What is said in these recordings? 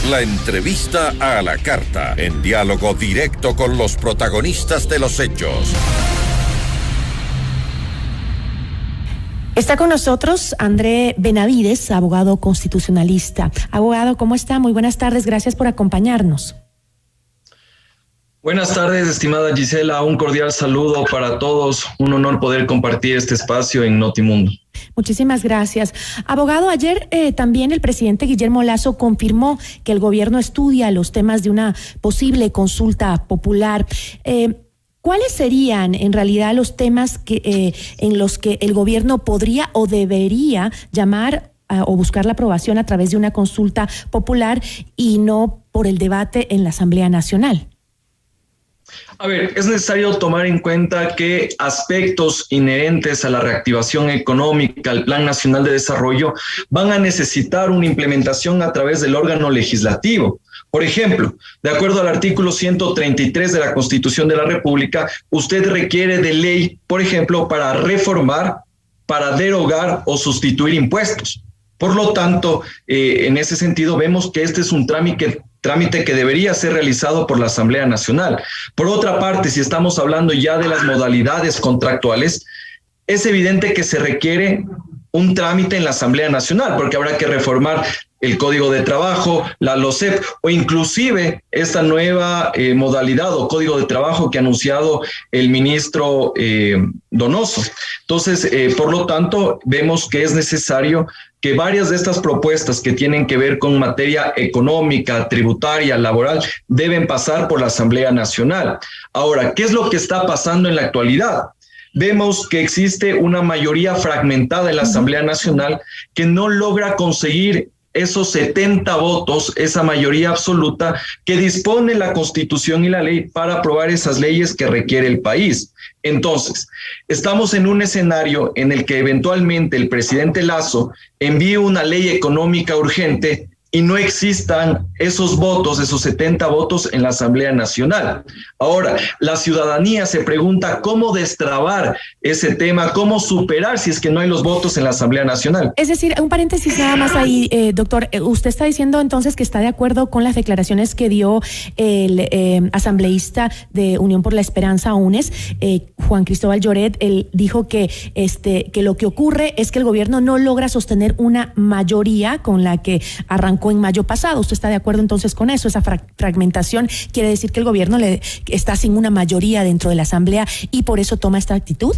La entrevista a la carta, en diálogo directo con los protagonistas de los hechos. Está con nosotros André Benavides, abogado constitucionalista. Abogado, ¿cómo está? Muy buenas tardes, gracias por acompañarnos. Buenas tardes, estimada Gisela, un cordial saludo para todos, un honor poder compartir este espacio en Notimundo. Muchísimas gracias. Abogado, ayer también el presidente Guillermo Lasso confirmó que el gobierno estudia los temas de una posible consulta popular. ¿Cuáles serían en realidad los temas en los que el gobierno podría o debería llamar o buscar la aprobación a través de una consulta popular y no por el debate en la Asamblea Nacional? A ver, es necesario tomar en cuenta que aspectos inherentes a la reactivación económica, al Plan Nacional de Desarrollo, van a necesitar una implementación a través del órgano legislativo. Por ejemplo, de acuerdo al artículo 133 de la Constitución de la República, usted requiere de ley, por ejemplo, para reformar, para derogar o sustituir impuestos. Por lo tanto, en ese sentido, vemos que este es un trámite que debería ser realizado por la Asamblea Nacional. Por otra parte, si estamos hablando ya de las modalidades contractuales, es evidente que se requiere un trámite en la Asamblea Nacional, porque habrá que reformar el Código de Trabajo, la LOCEP, o inclusive esta nueva modalidad o Código de Trabajo que ha anunciado el ministro Donoso. Entonces, por lo tanto, vemos que es necesario que varias de estas propuestas que tienen que ver con materia económica, tributaria, laboral, deben pasar por la Asamblea Nacional. Ahora, ¿qué es lo que está pasando en la actualidad? Vemos que existe una mayoría fragmentada en la Asamblea Nacional que no logra conseguir esos 70 votos, esa mayoría absoluta que dispone la Constitución y la ley para aprobar esas leyes que requiere el país. Entonces, estamos en un escenario en el que eventualmente el presidente Lasso envíe una ley económica urgente y no existan esos votos, esos 70 votos en la Asamblea Nacional. Ahora, la ciudadanía se pregunta cómo destrabar ese tema, cómo superar si es que no hay los votos en la Asamblea Nacional. Es decir, un paréntesis nada más ahí, doctor. Usted está diciendo entonces que está de acuerdo con las declaraciones que dio el asambleísta de Unión por la Esperanza, UNES, Juan Cristóbal Lloret. Él dijo que lo que ocurre es que el gobierno no logra sostener una mayoría con la que arrancó en mayo pasado. ¿Usted está de acuerdo entonces con eso? Esa fragmentación quiere decir que el gobierno está sin una mayoría dentro de la Asamblea y por eso toma esta actitud.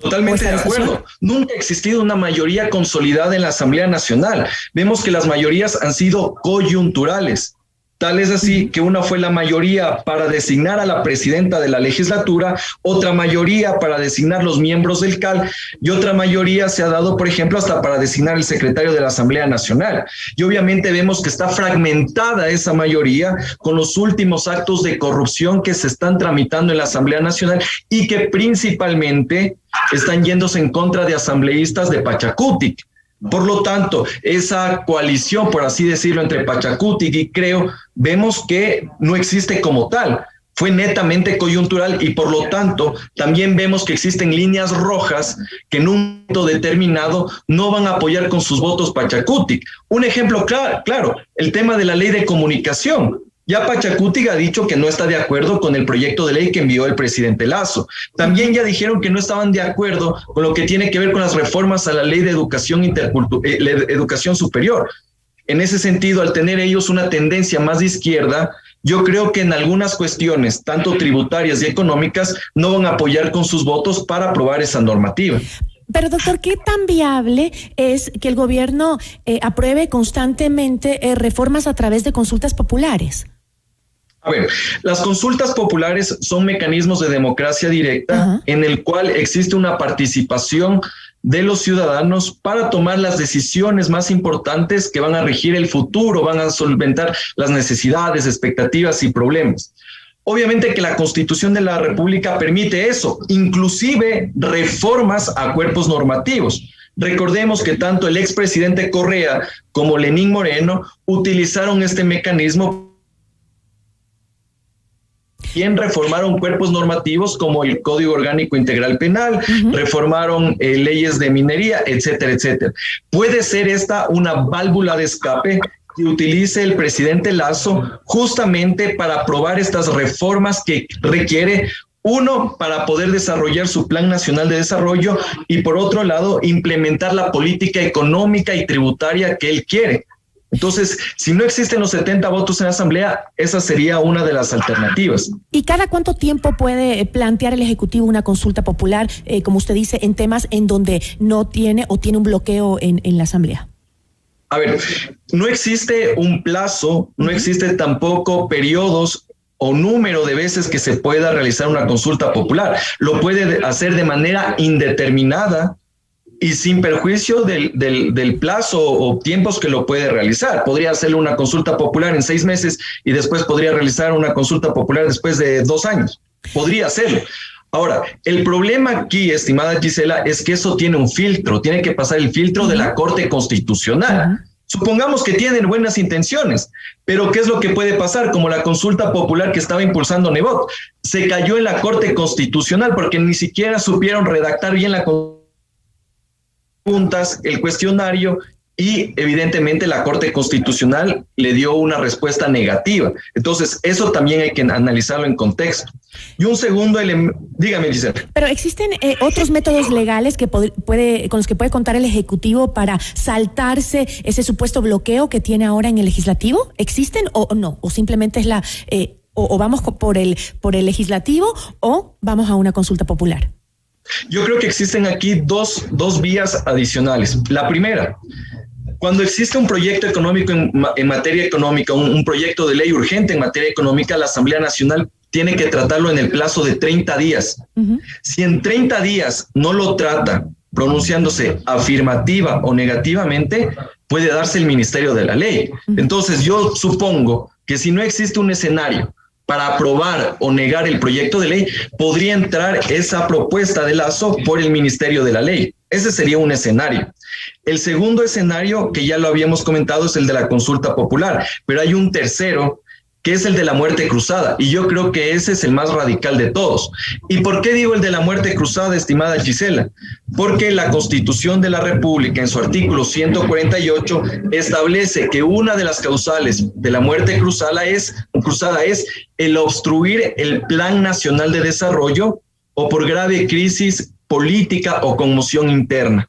Totalmente de acuerdo. Nunca ha existido una mayoría consolidada en la Asamblea Nacional. Vemos que las mayorías han sido coyunturales. Tal es así que una fue la mayoría para designar a la presidenta de la legislatura, otra mayoría para designar los miembros del CAL y otra mayoría se ha dado, por ejemplo, hasta para designar el secretario de la Asamblea Nacional. Y obviamente vemos que está fragmentada esa mayoría con los últimos actos de corrupción que se están tramitando en la Asamblea Nacional y que principalmente están yéndose en contra de asambleístas de Pachacutic. Por lo tanto, esa coalición, por así decirlo, entre Pachacutic y Creo, vemos que no existe como tal. Fue netamente coyuntural y por lo tanto también vemos que existen líneas rojas que en un momento determinado no van a apoyar con sus votos Pachacutic. Un ejemplo claro, el tema de la ley de comunicación. Ya Pachacutic ha dicho que no está de acuerdo con el proyecto de ley que envió el presidente Lasso. También ya dijeron que no estaban de acuerdo con lo que tiene que ver con las reformas a la ley de educación superior. En ese sentido, al tener ellos una tendencia más de izquierda, yo creo que en algunas cuestiones, tanto tributarias y económicas, no van a apoyar con sus votos para aprobar esa normativa. Pero doctor, ¿qué tan viable es que el gobierno apruebe constantemente reformas a través de consultas populares? A ver, las consultas populares son mecanismos de democracia directa en el cual existe una participación de los ciudadanos para tomar las decisiones más importantes que van a regir el futuro, van a solventar las necesidades, expectativas y problemas. Obviamente que la Constitución de la República permite eso, inclusive reformas a cuerpos normativos. Recordemos que tanto el expresidente Correa como Lenín Moreno utilizaron este mecanismo. Bien, reformaron cuerpos normativos como el Código Orgánico Integral Penal, reformaron leyes de minería, etcétera, etcétera. Puede ser esta una válvula de escape que utilice el presidente Lasso justamente para aprobar estas reformas que requiere, uno, para poder desarrollar su Plan Nacional de Desarrollo y por otro lado, implementar la política económica y tributaria que él quiere. Entonces, si no existen los 70 votos en la Asamblea, esa sería una de las alternativas. ¿Y cada cuánto tiempo puede plantear el Ejecutivo una consulta popular, como usted dice, en temas en donde no tiene o tiene un bloqueo en la Asamblea? A ver, no existe un plazo, no existe tampoco periodos o número de veces que se pueda realizar una consulta popular. Lo puede hacer de manera indeterminada y sin perjuicio del plazo o tiempos que lo puede realizar. Podría hacerle una consulta popular en 6 meses y después podría realizar una consulta popular después de 2 años. Podría hacerlo. Ahora, el problema aquí, estimada Gisela, es que eso tiene un filtro, tiene que pasar el filtro de la Corte Constitucional. Supongamos que tienen buenas intenciones, pero ¿qué es lo que puede pasar? Como la consulta popular que estaba impulsando Nebot, se cayó en la Corte Constitucional porque ni siquiera supieron redactar bien la preguntas, el cuestionario, y evidentemente la Corte Constitucional le dio una respuesta negativa. Entonces, eso también hay que analizarlo en contexto. Y un segundo elemento, dígame, Gisela. Pero ¿existen otros métodos legales que con los que puede contar el Ejecutivo para saltarse ese supuesto bloqueo que tiene ahora en el Legislativo? ¿Existen o no? ¿O simplemente es o vamos por el Legislativo o vamos a una consulta popular? Yo creo que existen aquí dos vías adicionales. La primera, cuando existe un proyecto económico en materia económica, un proyecto de ley urgente en materia económica, la Asamblea Nacional tiene que tratarlo en el plazo de 30 días. Si en 30 días no lo trata pronunciándose afirmativa o negativamente, puede darse el ministerio de la ley. Entonces yo supongo que si no existe un escenario para aprobar o negar el proyecto de ley, podría entrar esa propuesta de Lasso por el Ministerio de la Ley. Ese sería un escenario. El segundo escenario, que ya lo habíamos comentado, es el de la consulta popular, pero hay un tercero, que es el de la muerte cruzada, y yo creo que ese es el más radical de todos. ¿Y por qué digo el de la muerte cruzada, estimada Gisela? Porque la Constitución de la República, en su artículo 148, establece que una de las causales de la muerte cruzada es el obstruir el Plan Nacional de Desarrollo o por grave crisis política o conmoción interna.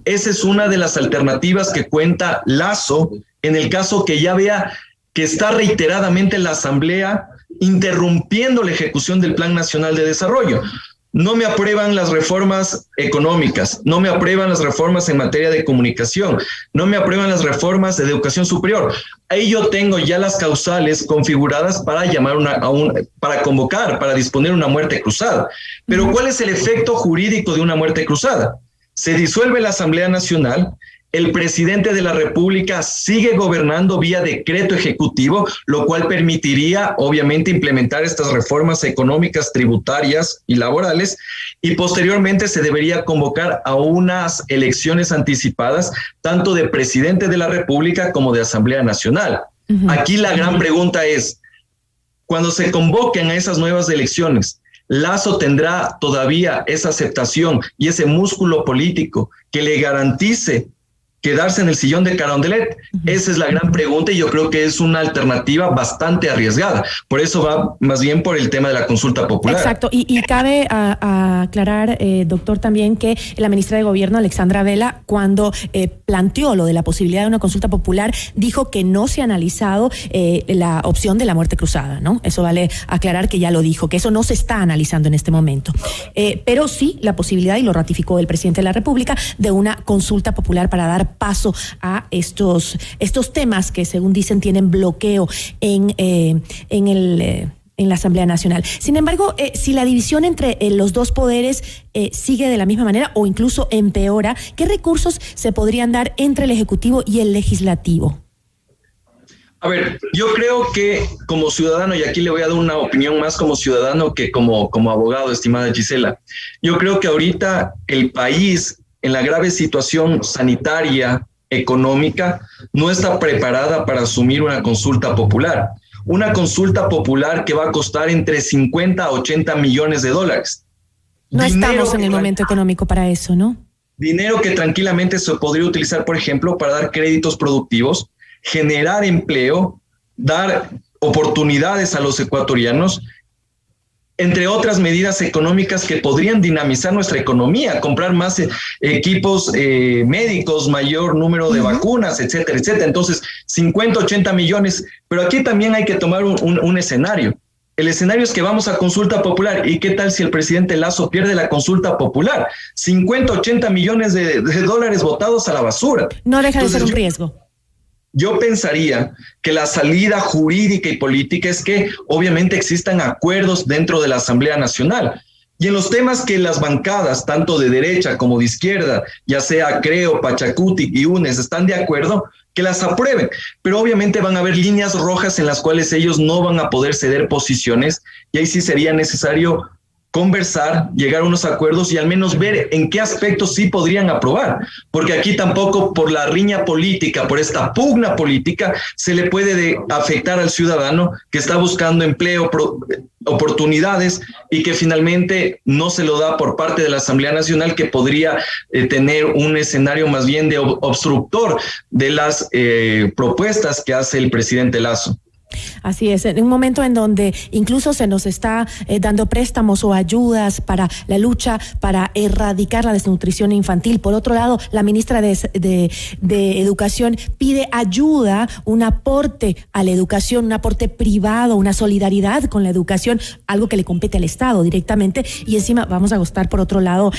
Esa es una de las alternativas que cuenta Lasso en el caso que ya vea que está reiteradamente la Asamblea interrumpiendo la ejecución del Plan Nacional de Desarrollo. No me aprueban las reformas económicas, no me aprueban las reformas en materia de comunicación, no me aprueban las reformas de educación superior. Ahí yo tengo ya las causales configuradas para llamar para convocar, para disponer una muerte cruzada. Pero ¿cuál es el efecto jurídico de una muerte cruzada? Se disuelve la Asamblea Nacional. El presidente de la República sigue gobernando vía decreto ejecutivo, lo cual permitiría, obviamente, implementar estas reformas económicas, tributarias y laborales, y posteriormente se debería convocar a unas elecciones anticipadas, tanto de presidente de la República como de Asamblea Nacional. Aquí la gran pregunta es, cuando se convoquen a esas nuevas elecciones, Lasso tendrá todavía esa aceptación y ese músculo político que le garantice quedarse en el sillón de Carondelet. Esa es la gran pregunta y yo creo que es una alternativa bastante arriesgada. Por eso va más bien por el tema de la consulta popular. Exacto. Y cabe aclarar, doctor, también que la ministra de Gobierno, Alexandra Vela, cuando planteó lo de la posibilidad de una consulta popular, dijo que no se ha analizado la opción de la muerte cruzada, ¿no? Eso vale aclarar que ya lo dijo, que eso no se está analizando en este momento. Pero sí la posibilidad, y lo ratificó el presidente de la República, de una consulta popular para dar paso a estos temas que, según dicen, tienen bloqueo en la Asamblea Nacional. Sin embargo, si la división entre los dos poderes sigue de la misma manera o incluso empeora, ¿qué recursos se podrían dar entre el Ejecutivo y el Legislativo? A ver, yo creo que como ciudadano, y aquí le voy a dar una opinión más como ciudadano que como abogado, estimada Gisela, yo creo que ahorita el país, en la grave situación sanitaria, económica, no está preparada para asumir una consulta popular. Una consulta popular que va a costar entre 50 a 80 millones de dólares. No estamos en el momento económico para eso, ¿no? Dinero que tranquilamente se podría utilizar, por ejemplo, para dar créditos productivos, generar empleo, dar oportunidades a los ecuatorianos, entre otras medidas económicas que podrían dinamizar nuestra economía, comprar más equipos médicos, mayor número de vacunas, etcétera, etcétera. Entonces, 50, 80 millones, pero aquí también hay que tomar un escenario. El escenario es que vamos a consulta popular. ¿Y qué tal si el presidente Lasso pierde la consulta popular? 50, 80 millones de dólares botados a la basura. No deja de ser un riesgo. Yo pensaría que la salida jurídica y política es que obviamente existan acuerdos dentro de la Asamblea Nacional. Y en los temas que las bancadas, tanto de derecha como de izquierda, ya sea Creo, Pachacuti y UNES, están de acuerdo, que las aprueben. Pero obviamente van a haber líneas rojas en las cuales ellos no van a poder ceder posiciones, y ahí sí sería necesario conversar, llegar a unos acuerdos y al menos ver en qué aspectos sí podrían aprobar, porque aquí tampoco por la riña política, por esta pugna política, se le puede afectar al ciudadano que está buscando empleo, oportunidades, y que finalmente no se lo da por parte de la Asamblea Nacional, que podría tener un escenario más bien de obstructor de las propuestas que hace el presidente Lasso. Así es, en un momento en donde incluso se nos está dando préstamos o ayudas para la lucha para erradicar la desnutrición infantil. Por otro lado, la ministra de Educación pide ayuda, un aporte a la educación, un aporte privado, una solidaridad con la educación, algo que le compete al Estado directamente, y encima vamos a gastar por otro lado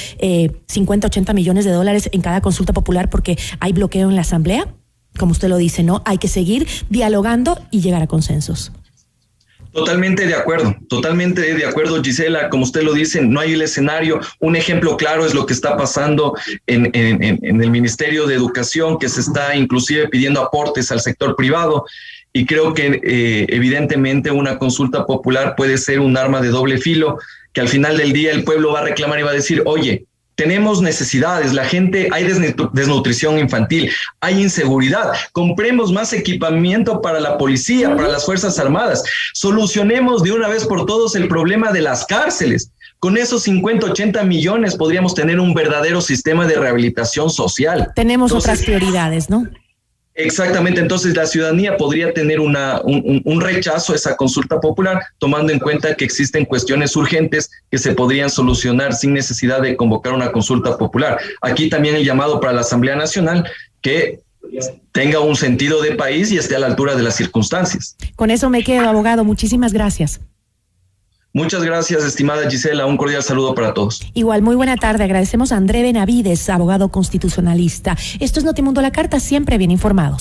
50, 80 millones de dólares en cada consulta popular porque hay bloqueo en la Asamblea. Como usted lo dice, ¿no? Hay que seguir dialogando y llegar a consensos. Totalmente de acuerdo, Gisela. Como usted lo dice, no hay el escenario. Un ejemplo claro es lo que está pasando en el Ministerio de Educación, que se está inclusive pidiendo aportes al sector privado. Y creo que evidentemente una consulta popular puede ser un arma de doble filo, que al final del día el pueblo va a reclamar y va a decir, oye, tenemos necesidades, la gente, hay desnutrición infantil, hay inseguridad, compremos más equipamiento para la policía, para las Fuerzas Armadas, solucionemos de una vez por todos el problema de las cárceles. Con esos 50, 80 millones podríamos tener un verdadero sistema de rehabilitación social. Tenemos otras prioridades, ¿no? Exactamente, entonces la ciudadanía podría tener un rechazo a esa consulta popular, tomando en cuenta que existen cuestiones urgentes que se podrían solucionar sin necesidad de convocar una consulta popular. Aquí también el llamado para la Asamblea Nacional que tenga un sentido de país y esté a la altura de las circunstancias. Con eso me quedo, abogado. Muchísimas gracias. Muchas gracias, estimada Gisela. Un cordial saludo para todos. Igual, muy buena tarde. Agradecemos a André Benavides, abogado constitucionalista. Esto es Notimundo La Carta, siempre bien informados.